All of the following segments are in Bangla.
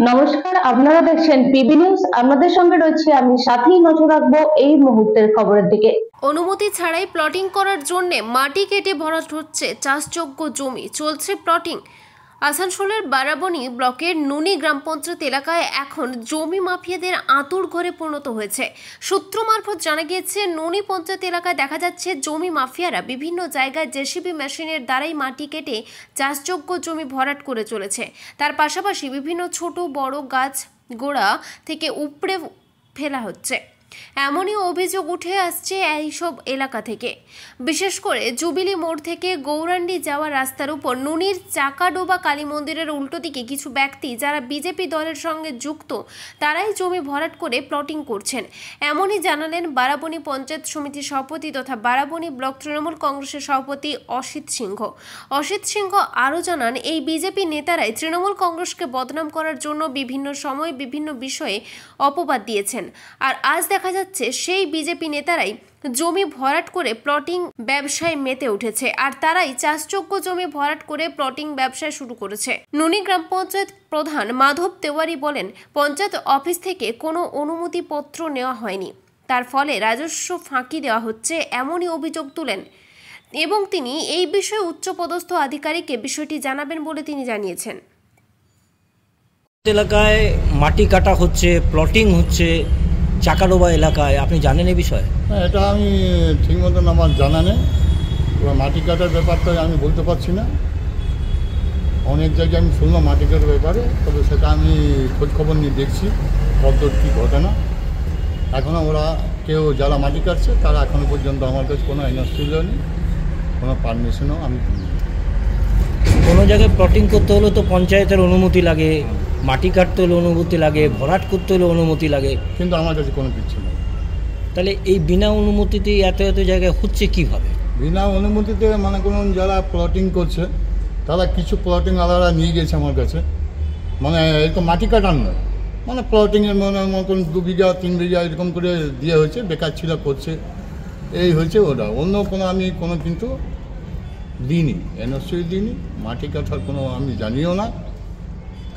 নমস্কার, আপনারা দেখছেন পিবি নিউজ। আমাদের সঙ্গে রয়েছে আমি, সাথেই নজর রাখবো এই মুহূর্তের খবরের দিকে। অনুমতি ছাড়াই প্লটিং করার জন্য মাটি কেটে ভরাট হচ্ছে চাষযোগ্য জমি, চলছে প্লটিং। আসানসোলের বারাবণী ব্লকের নুনি গ্রাম পঞ্চায়েত এলাকায় এখন জমি মাফিয়াদের আঁতুড় ঘরে পরিণত হয়েছে। সূত্র মারফত জানা গিয়েছে, নুনি পঞ্চায়েত এলাকায় দেখা যাচ্ছে জমি মাফিয়ারা বিভিন্ন জায়গায় জেসিবি মেশিনের দ্বারাই মাটি কেটে চাষযোগ্য জমি ভরাট করে চলেছে। তার পাশাপাশি বিভিন্ন ছোট বড় গাছ গোড়া থেকে উপড়ে ফেলা হচ্ছে। এমনই অভিযোগ উঠে আসছে এইসব এলাকা থেকে। বিশেষ করে জুবিলি মোড় থেকে গৌরান্ডি যাওয়ার রাস্তার উপর নুনির চাকাডোবা কালী মন্দিরের উল্টো দিকে কিছু ব্যক্তি যারা বিজেপি দলের সঙ্গে যুক্ত, তারাই জমি ভরাট করে প্লটিং করছেন। এমনই জানালেন বারাবণী পঞ্চায়েত সমিতির সভাপতি তথা বারাবণী ব্লক তৃণমূল কংগ্রেসের সভাপতি অসিত সিংহ। অসিত সিংহ আরও জানান, এই বিজেপি নেতারাই তৃণমূল কংগ্রেসকে বদনাম করার জন্য বিভিন্ন সময় বিভিন্ন বিষয়ে অপবাদ দিয়েছেন। আর আজ দেখা যাচ্ছে সেই বিজেপি নেতারাই জমি ভরাট করে প্লটিং ব্যবসায় মেতে উঠেছে, আর তারাই চাষযোগ্য জমি ভরাট করে প্লটিং ব্যবসা শুরু করেছে। নুনি গ্রাম পঞ্চায়েত প্রধান মাধব তেওয়ারি বলেন, পঞ্চায়েত অফিস থেকে কোনো অনুমতিপত্র নেওয়া হয়নি, তার ফলে রাজস্ব ফাঁকি দেওয়া হচ্ছে, এমনই অভিযোগ তুলেন। এবং তিনি এই বিষয়ে উচ্চপদস্থ আধিকারিককে বিষয়টি জানাবেন বলে তিনি জানিয়েছেন। এলাকায় মাটি কাটা হচ্ছে, প্লটিং হচ্ছে চাকাডোবা এলাকায়, আপনি জানেন এই বিষয়ে? হ্যাঁ, এটা আমি ঠিক মতন আমার জানা নেই। এবার মাটি কাটার ব্যাপারটা আমি বলতে পারছি না। অনেক জায়গায় আমি শুনলাম মাটি কাটার ব্যাপারে, তবে সেটা আমি খোঁজখবর নিয়ে দেখছি কতদূর কী ঘটনা। এখনও ওরা কেউ যারা মাটি কাটছে তারা এখনও পর্যন্ত আমার কাছে কোনো এনওসি নেই, কোনো পারমিশনও আমি দিইনি। কোনো জায়গায় প্লটিং করতে হলে তো পঞ্চায়েতের অনুমতি লাগে, মাটি কাটতে হলে অনুমতি লাগে, ভরাট করতে হলে অনুমতি লাগে, কিন্তু আমার কাছে কোনো কিছু নেই। তাহলে এই বিনা অনুমতিতেই এত জায়গায় হচ্ছে কীভাবে? বিনা অনুমতিতে মানে কোনো যারা প্লটিং করছে তারা কিছু প্লটিং আলাদা নিয়ে গেছে আমার কাছে, মানে এরকম মাটি কাটার নয়, মানে প্লটিংয়ের মতন 2 বিঘা 3 বিঘা এরকম করে দিয়ে হয়েছে, বেকার ছিল করছে, এই হয়েছে ওটা। অন্য কোনো আমি কোনো কিন্তু দিইনি, এনওসি দিইনি, মাটি কাটার কোনো আমি জানিও না।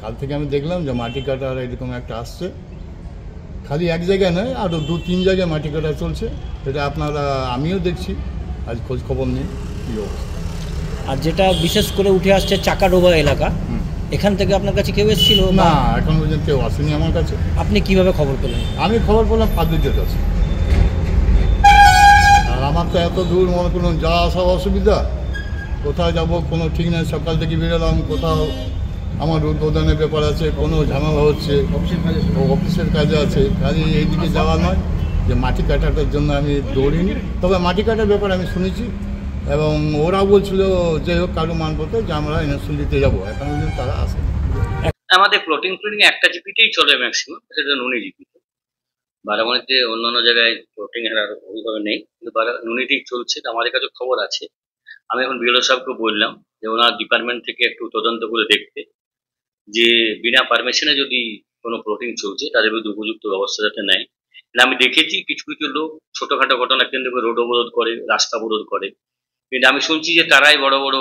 কাল থেকে আমি দেখলাম যে মাটি কাটার এরকম একটা আসছে, খালি এক জায়গায় নয়, আরও 2-3 জায়গায় মাটি কাটা চলছে। এটা আপনারা আমিও দেখছি, আজ খোঁজ খবর নেই কী অবস্থা। আর যেটা বিশেষ করে উঠে আসছে চাকাডোবা এলাকা, এখান থেকে আপনার কাছে কেউ এসেছিল? না, এখন পর্যন্ত কেউ আসেনি আমার কাছে। আপনি কিভাবে খবর পেলেন? আমি খবর পেলাম পাবলিকের কাছে। আর আমার তো এত দূর মনে করুন যাওয়া আসা অসুবিধা, কোথাও যাবো কোনো ঠিক নেই। সকাল থেকে বেরোলাম, কোথাও আমার উদ্বোধনের ব্যাপার আছে, কোনো ঝামেলা হচ্ছে, অফিসের কাজে আছে, কাজে এইদিকে যাওয়া নয় যে মাটি কাটাটার জন্য আমি দৌড়িনি। তবে মাটি কাটার ব্যাপারে আমি শুনেছি এবং ওরাও বলছিল যে হোক কারো মানপত্র যে আমরা এনওসি দিতে যাবো, এখন পর্যন্ত তারা আসে। আমাদের প্লটিং একটা জিপিতেই চলে ম্যাক্সিমাম, সেটা নুনি জিপিতে। বারাবণীতে অন্যান্য জায়গায় প্লটিং এর আর ওইভাবে নেই, কিন্তু নুনিতেই চলছে। আমাদের কাছে খবর আছে, আমি এখন বিএলও সাহেবকে বললাম যে ওনার ডিপার্টমেন্ট থেকে একটু তদন্ত করে দেখতে, যে বিনা পারমিশনে যদি কোনো প্লটিং চলছে তাদের বিরুদ্ধে উপযুক্ত ব্যবস্থা যাতে নেয়। আমি দেখেছি কিছু কিছু লোক ছোটখাটো ঘটনা কেন্দ্র করে রোড অবরোধ করে, রাস্তা অবরোধ করে, কিন্তু আমি শুনছি যে তারাই বড় বড়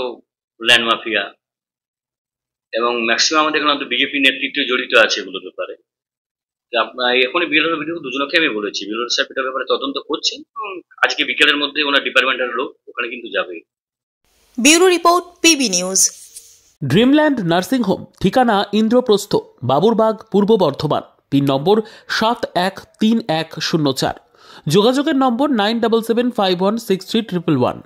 ল্যান্ড মাফিয়া, এবং ম্যাক্সিমাম আমাদের এখানে বিজেপি নেতৃত্ব জড়িত আছে এগুলোর ব্যাপারে। আপনার এখনই বিএলওর ভিডিও দুজনকে আমি বলেছি, বিএলও সাহেব এটার ব্যাপারে তদন্ত করছেন এবং আজকে বিকেলের মধ্যে ওনার ডিপার্টমেন্টের লোক ওখানে কিন্তু যাবে। Bureau report, PB news. Dreamland nursing home, ঠিকানা ইন্দ্রপ্রস্থ, বাবুরবাগ, পূর্ব বর্ধমান। পিন নম্বর 713104। যোগাযোগের নম্বর 9775163111।